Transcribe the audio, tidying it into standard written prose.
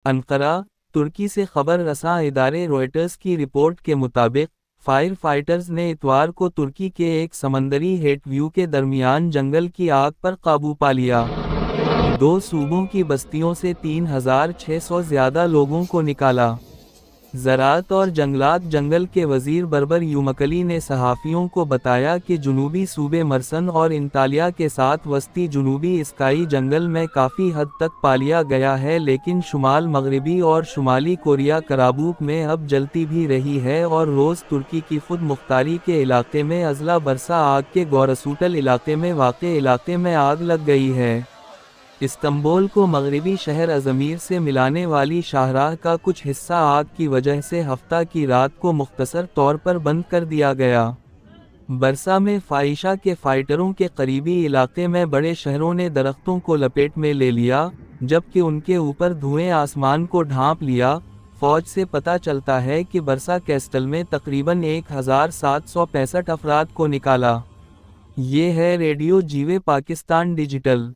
Ankara, ترکی سے خبر رساں ادارے روئٹرز کی رپورٹ کے مطابق، فائر فائٹرز نے اتوار کو ترکی کے ایک سمندری ہیٹ ویو کے درمیان جنگل کی آگ پر قابو پا لیا۔ 2 صوبوں کی بستیوں سے 3600 زیادہ لوگوں کو نکالا۔ زراعت اور جنگلات جنگل کے وزیر بربر یومکلی نے صحافیوں کو بتایا کہ جنوبی صوبے مرسن اور انطالیہ کے ساتھ وسطی جنوبی اسکائی جنگل میں کافی حد تک پا لیا گیا ہے، لیکن شمال مغربی اور شمالی کوریا کرابوک میں اب جلتی بھی رہی ہے اور روز ترکی کی خود مختاری کے علاقے میں اضلاع برسا آگ کے گورسوٹل علاقے میں واقع علاقے میں آگ لگ گئی ہے۔ استنبول کو مغربی شہر ازمیر سے ملانے والی شاہراہ کا کچھ حصہ آگ کی وجہ سے ہفتہ کی رات کو مختصر طور پر بند کر دیا گیا۔ برسا میں فائشہ کے فائٹروں کے قریبی علاقے میں بڑے شہروں نے درختوں کو لپیٹ میں لے لیا، جبکہ ان کے اوپر دھوئیں آسمان کو ڈھانپ لیا۔ فوج سے پتہ چلتا ہے کہ برسا کیسٹل میں تقریباً 1765 افراد کو نکالا۔ یہ ہے ریڈیو جیوے پاکستان ڈیجیٹل۔